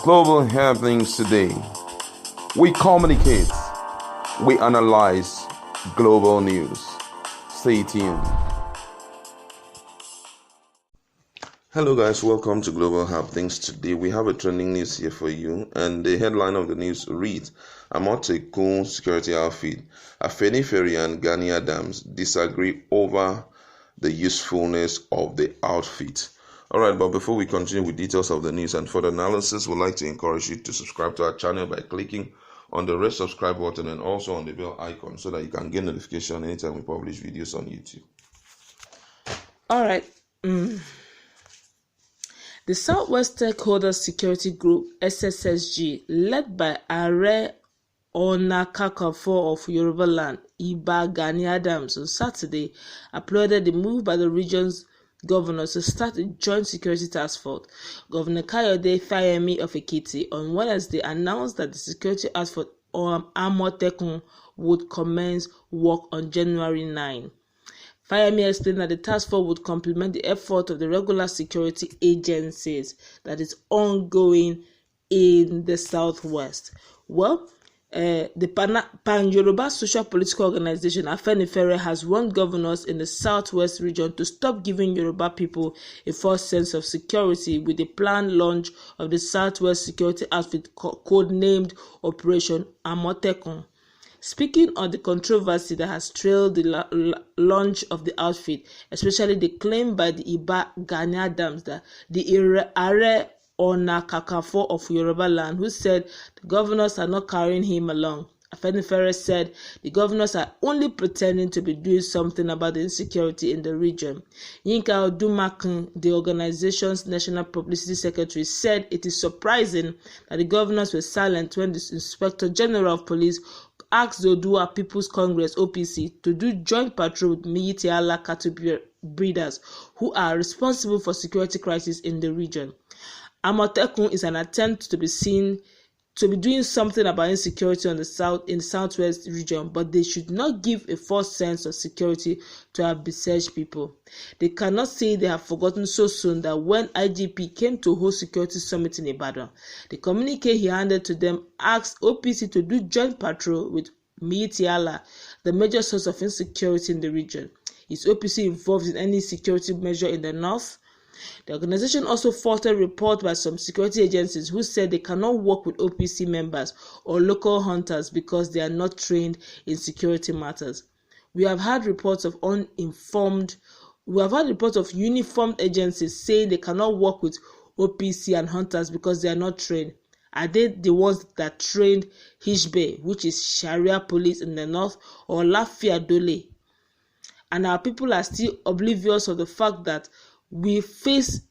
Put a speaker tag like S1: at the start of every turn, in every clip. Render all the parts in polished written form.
S1: Global happenings today. We communicate, we analyze global news. Stay tuned. Hello guys, welcome to Global Happenings. Today we have a trending news here for you, and the headline of the news reads: Am0tekuñ security outfit, Afenifere and Ghanaian dams disagree over the usefulness of the outfit. Alright, but before we continue with details of the news and further analysis, we'd like to encourage you to subscribe to our channel by clicking on the red subscribe button and also on the bell icon so that you can get notification anytime we publish videos on YouTube.
S2: Alright. The Southwest Stakeholder Security Group, SSSG, led by Am0tekuñ of Yoruba land, Ghanaian dams, on Saturday, applauded the move by the region's governors to start a joint security task force. Governor Kayode Fayemi of Ekiti on Wednesday announced that the security task force Am0tekuñ would commence work on January 9. Fayemi explained that the task force would complement the effort of the regular security agencies that is ongoing in the Southwest. Well, the Pan-Yoruba social political organization Afenifere has warned governors in the Southwest region to stop giving Yoruba people a false sense of security with the planned launch of the Southwest Security Outfit codenamed Operation Am0tekuñ. Speaking on the controversy that has trailed the launch of the outfit, especially the claim by the Ghanaian dams that the Am0tekuñ of Yoruba land, who said the governors are not carrying him along, Afenifere said the governors are only pretending to be doing something about the insecurity in the region. Yinka Odumakun, the organization's national publicity secretary, said it is surprising that the governors were silent when the Inspector General of Police asked the Oodua People's Congress (OPC) to do joint patrol with Am0tekuñ cattle breeders who are responsible for security crisis in the region. Am0tekuñ is an attempt to be seen to be doing something about insecurity in the Southwest region, but they should not give a false sense of security to our besieged people. They cannot say they have forgotten so soon that when IGP came to host security summit in Ibadan, the communique he handed to them asked OPC to do joint patrol with Am0tekuñ, the major source of insecurity in the region. Is OPC involved in any security measure in the north? The organization also faulted reports by some security agencies who said they cannot work with OPC members or local hunters because they are not trained in security matters. We have had reports of uniformed agencies saying they cannot work with OPC and hunters because they are not trained. Are they the ones that trained Hizbe, which is Sharia police in the north, or Lafia Dole? And our people are still oblivious of the fact that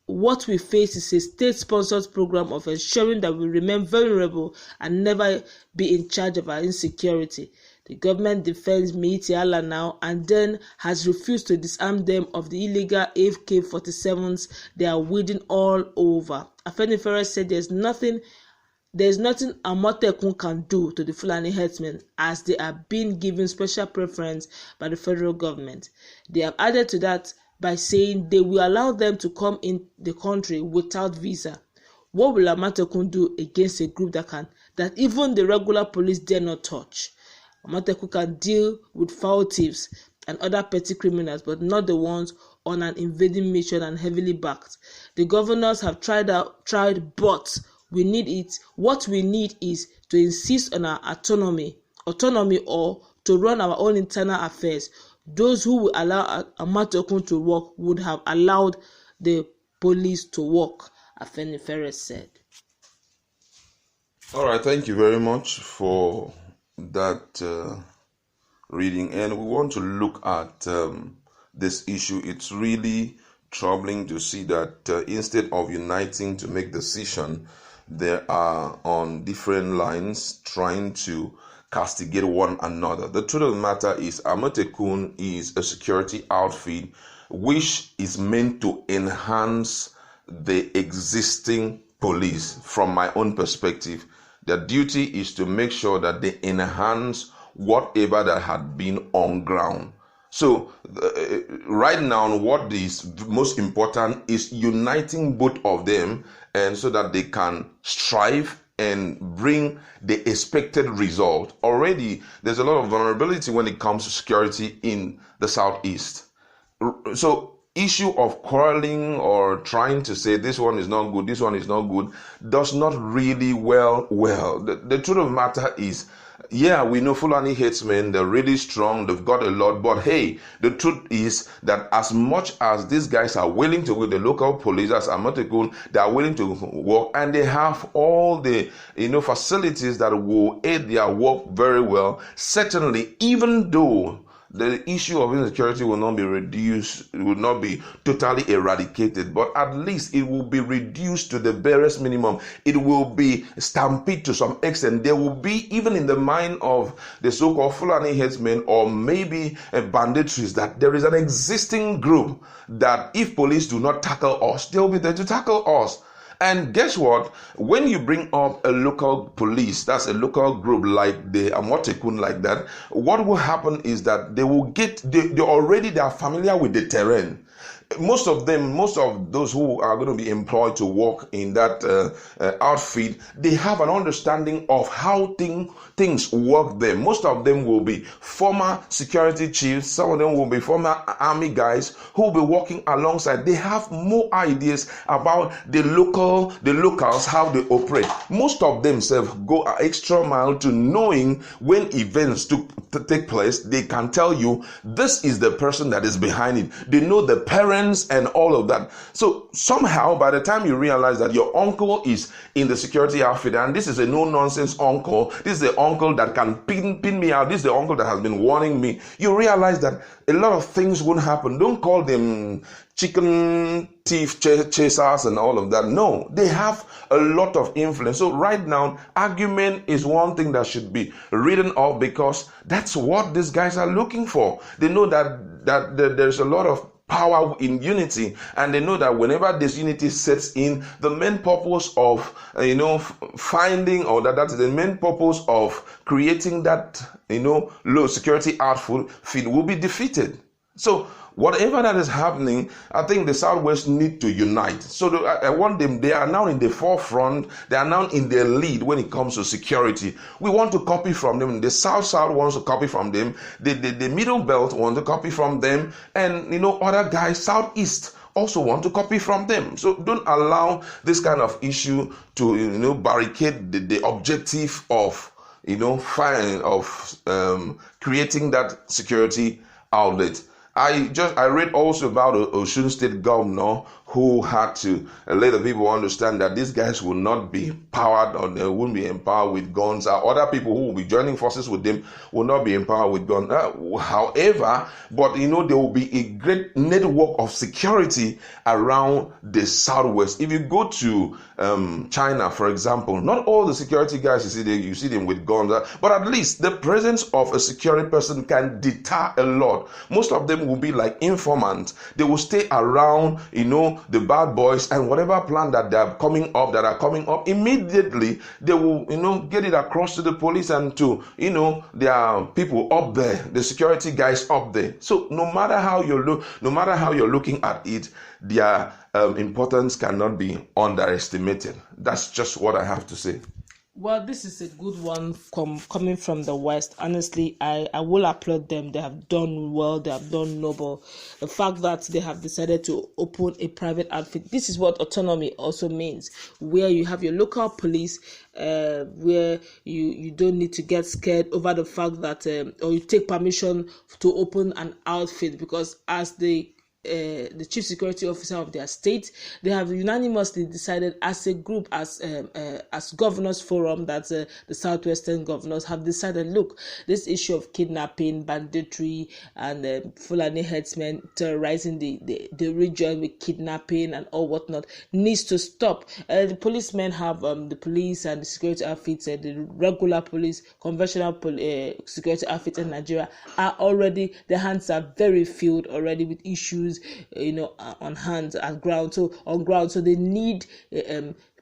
S2: what we face is a state-sponsored program of ensuring that we remain vulnerable and never be in charge of our insecurity. The government defends Am0tekuñ now and then has refused to disarm them of the illegal AK-47s they are wielding all over. Afenifere said there is nothing Am0tekuñ can do to the Fulani herdsmen, as they are being given special preference by the federal government. They have added to that by saying they will allow them to come in the country without visa. What will Am0tekuñ do against a group that even the regular police dare not touch? Am0tekuñ can deal with foul thieves and other petty criminals, but not the ones on an invading mission and heavily backed. The governors have tried, but what we need is to insist on our autonomy or to run our own internal affairs. Those who will allow Am0tekuñ to work would have allowed the police to work, Afenifere said.
S1: All right, thank you very much for that reading. And we want to look at this issue. It's really troubling to see that instead of uniting to make decision, they are on different lines trying to castigate one another. The truth of the matter is Am0tekuñ is a security outfit which is meant to enhance the existing police. From my own perspective, their duty is to make sure that they enhance whatever that had been on ground. So right now, what is most important is uniting both of them, and so that they can strive and bring the expected result. Already, there's a lot of vulnerability when it comes to security in the Southeast. So issue of quarreling or trying to say this one is not good, this one is not good, does not really well. The truth of the matter is, yeah, we know Fulani headsmen, they're really strong, they've got a lot, but hey, the truth is that as much as these guys are willing to work, the local police, as Am0tekuñ, they are willing to work, and they have all the facilities that will aid their work very well. Certainly, even though the issue of insecurity will not be reduced, will not be totally eradicated, but at least it will be reduced to the barest minimum. It will be stampeded to some extent. There will be, even in the mind of the so-called Fulani headsmen or maybe banditries, that there is an existing group that if police do not tackle us, they will be there to tackle us. And guess what? When you bring up a local police, that's a local group like the Am0tekuñ, like that, what will happen is that they will get, they are familiar with the terrain. Most of those who are going to be employed to work in that outfit, they have an understanding of how things work there. Most of them will be former security chiefs. Some of them will be former army guys who will be working alongside. They have more ideas about the locals, how they operate. Most of them go an extra mile to knowing when events take place. They can tell you this is the person that is behind it. They know the parents and all of that. So somehow, by the time you realize that your uncle is in the security outfit, and this is a no-nonsense uncle, this is the uncle that can pin me out, this is the uncle that has been warning me, you realize that a lot of things won't happen. Don't call them chicken thief chasers and all of that. No, they have a lot of influence. So right now, argument is one thing that should be written off, because that's what these guys are looking for. They know that there's a lot of power in unity, and they know that whenever this unity sets in, the main purpose of finding, or that's the main purpose of creating that low security outfit will be defeated. So whatever that is happening, I think the Southwest need to unite. So I want them, they are now in the forefront, they are now in the lead when it comes to security. We want to copy from them. The South wants to copy from them. The Middle Belt wants to copy from them. And, other guys, Southeast, also want to copy from them. So don't allow this kind of issue to, barricade the objective of, creating that security outlet. I read also about a Osun State governor who had to let the people understand that these guys will not be powered, or they won't be empowered with guns. Other people who will be joining forces with them will not be empowered with guns. However, but there will be a great network of security around the Southwest. If you go to China, for example, not all the security guys you see them with guns, but at least the presence of a security person can deter a lot. Most of them will be like informants. They will stay around, the bad boys, and whatever plan that are coming up, immediately they will, get it across to the police and to, their people up there, the security guys up there. So no matter how you're looking at it, their importance cannot be underestimated. That's just what I have to say.
S2: Well, this is a good one coming from the West. Honestly, I will applaud them. They have done well. They have done noble. The fact that they have decided to open a private outfit. This is what autonomy also means, where you have your local police, where you don't need to get scared over the fact that, or you take permission to open an outfit, because as the chief security officer of their state, they have unanimously decided as a group, as governors forum, that the Southwestern governors have decided, look, this issue of kidnapping, banditry, and Fulani headsmen terrorizing the region with kidnapping and all whatnot needs to stop. The policemen have the police and the security outfits, the regular police, conventional security outfits in Nigeria are already, their hands are very filled already with issues on ground. So they need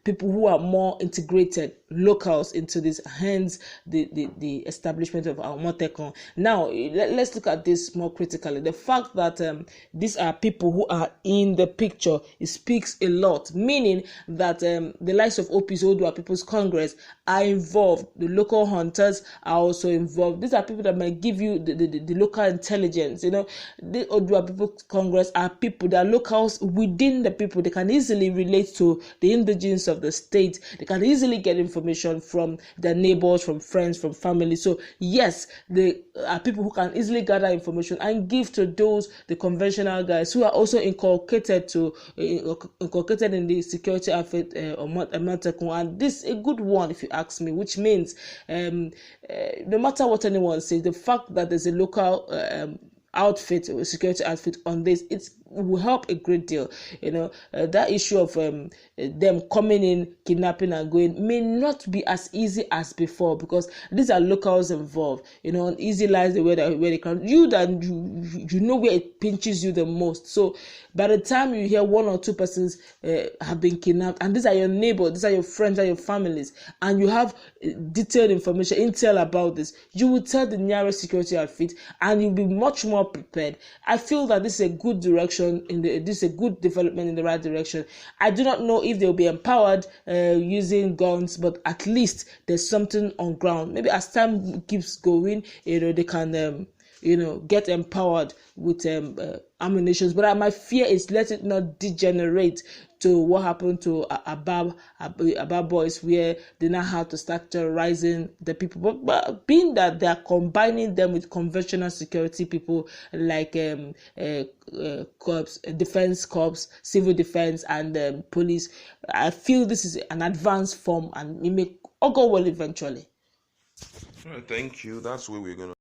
S2: people who are more integrated, locals into this, hence the establishment of Am0tekuñ. Now, let's look at this more critically. The fact that these are people who are in the picture, it speaks a lot, meaning that the likes of OP's Odua People's Congress are involved. The local hunters are also involved. These are people that might give you the local intelligence. The Odua People's Congress are people that are locals within the people. They can easily relate to the indigenes of the state. They can easily get information from their neighbors, from friends, from family. So yes, they are people who can easily gather information and give to those, the conventional guys who are also inculcated in the security outfit Am0tekuñ. And this is a good one, if you ask me, which means no matter what anyone says, the fact that there's a local security outfit on this, it will help a great deal. That issue of them coming in, kidnapping and going may not be as easy as before, because these are locals involved. Easy lies the way where they can. You know where it pinches you the most. So by the time you hear one or two persons have been kidnapped, and these are your neighbors, these are your friends, these are your families, and you have detailed information, intel about this, you will tell the nearest security outfit, and you'll be much more prepared. I feel that this is a good direction. This is a good development in the right direction. I do not know if they'll be empowered using guns, but at least there's something on ground. Maybe as time keeps going, they can get empowered with ammunition. But my fear is let it not degenerate to what happened to Abab boys, where they now have to start terrorizing the people. But being that they are combining them with conventional security people like corps, defense corps, civil defense, and police, I feel this is an advanced form, and it may all go well eventually.
S1: Thank you. That's where we're going to